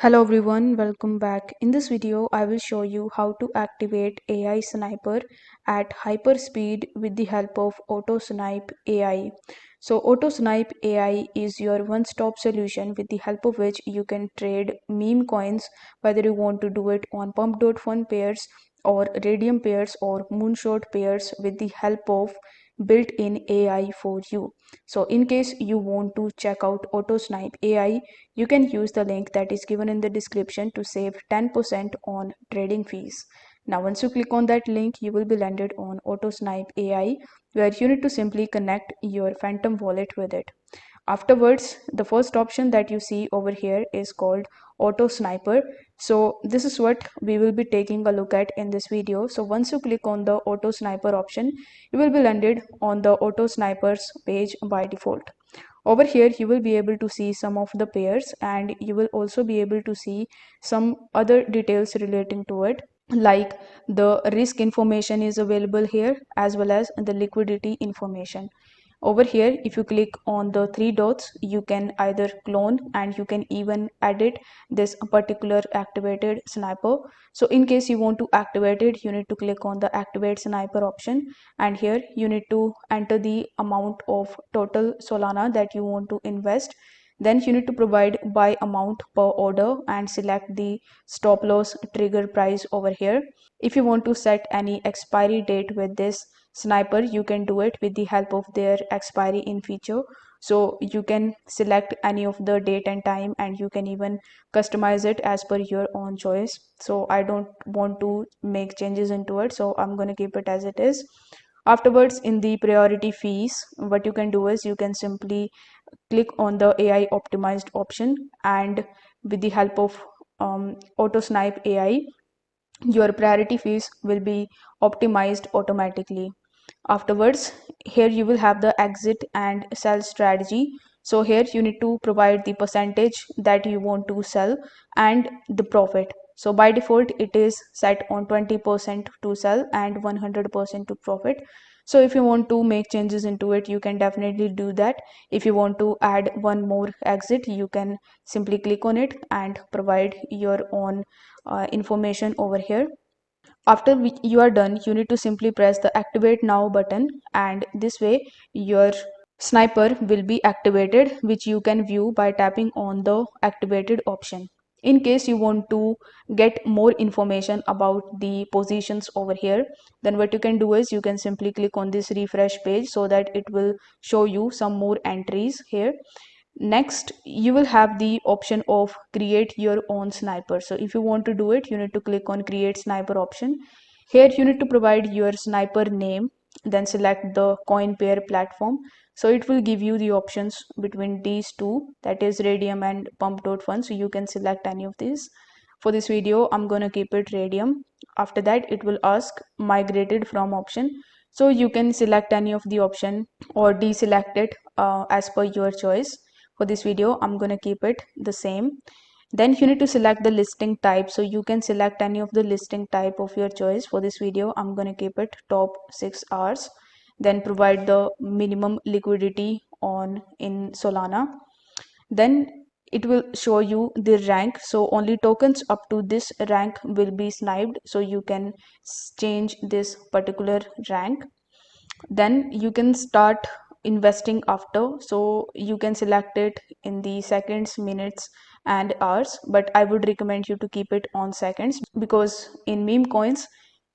Hello everyone, welcome back. In this video, I will show you how to activate AI Sniper at hyperspeed with the help of Autosnipe AI. So Autosnipe AI is your one-stop solution with the help of which you can trade meme coins, whether you want to do it on pump.fun pairs or radium pairs or moonshot pairs with the help of built-in AI for you. So in case you want to check out Autosnipe AI, you can use the link that is given in the description to save 10% on trading fees. Now, once you click on that link, you will be landed on Autosnipe AI, where you need to simply connect your Phantom wallet with it. Afterwards, the first option that you see over here is called Auto Sniper. So this is what we will be taking a look at in this video. So once you click on the Auto Sniper option, you will be landed on the Auto Snipers page by default. Over here, you will be able to see some of the pairs, and you will also be able to see some other details relating to it, like the risk information is available here as well as the liquidity information. Over here, if you click on the three dots, you can either clone and you can even edit this particular activated sniper. So in case you want to activate it, you need to click on the activate sniper option, and here you need to enter the amount of total Solana that you want to invest. Then you need to provide buy amount per order and select the stop loss trigger price over here. If you want to set any expiry date with this sniper, you can do it with the help of their expiry in feature. So you can select any of the date and time, and you can even customize it as per your own choice. So I don't want to make changes into it, so I'm going to keep it as it is. Afterwards, in the priority fees, what you can do is you can simply click on the AI optimized option, and with the help of Autosnipe AI, your priority fees will be optimized automatically. Afterwards, here you will have the exit and sell strategy. So here you need to provide the percentage that you want to sell and the profit. So by default, it is set on 20% to sell and 100% to profit. So if you want to make changes into it, you can definitely do that. If you want to add one more exit, you can simply click on it and provide your own information over here. After you are done, you need to simply press the activate now button, and this way your sniper will be activated, which you can view by tapping on the activated option. In case you want to get more information about the positions over here, then what you can do is you can simply click on this refresh page so that it will show you some more entries here. Next, you will have the option of create your own sniper. So if you want to do it, you need to click on create sniper option. Here you need to provide your sniper name, then select the coin pair platform. So it will give you the options between these two, that is radium and pump.fun. So you can select any of these. For this video, I'm going to keep it radium. After that, it will ask migrated from option. So you can select any of the option or deselect it as per your choice. For this video, I'm going to keep it the same. Then you need to select the listing type. So you can select any of the listing type of your choice. For this video, I'm going to keep it top 6 hours. Then provide the minimum liquidity on in Solana. Then it will show you the rank. So only tokens up to this rank will be sniped. So you can change this particular rank. Then you can start investing after. So you can select it in the seconds, minutes and hours, but I would recommend you to keep it on seconds, because in meme coins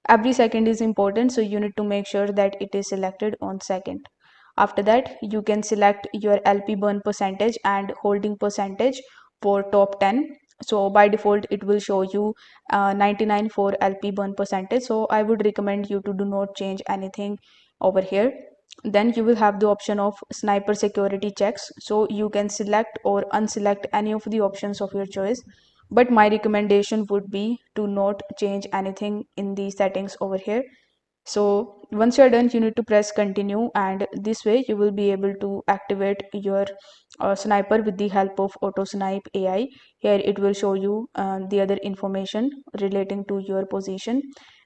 every second is important, so you need to make sure that it is selected on second. After that, you can select your LP burn percentage and holding percentage for top 10. So by default it will show you 99 for LP burn percentage, so I would recommend you to do not change anything over here. Then you will have the option of sniper security checks. So you can select or unselect any of the options of your choice, but my recommendation would be to not change anything in the settings over here. So once you're done, you need to press continue, and this way you will be able to activate your sniper with the help of Autosnipe AI. Here it will show you the other information relating to your position.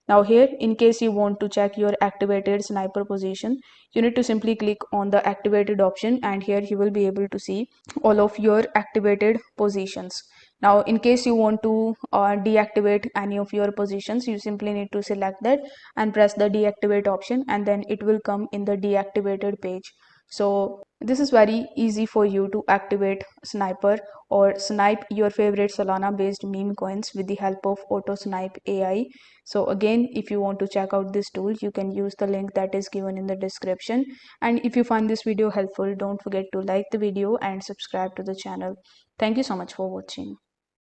Now here, in case you want to check your activated sniper position, you need to simply click on the activated option, and here you will be able to see all of your activated positions. Now, in case you want to deactivate any of your positions, you simply need to select that and press the deactivate option, and then it will come in the deactivated page. So this is very easy for you to activate Sniper or snipe your favorite Solana based meme coins with the help of Autosnipe AI. So again, if you want to check out this tool, you can use the link that is given in the description. And if you find this video helpful, don't forget to like the video and subscribe to the channel. Thank you so much for watching.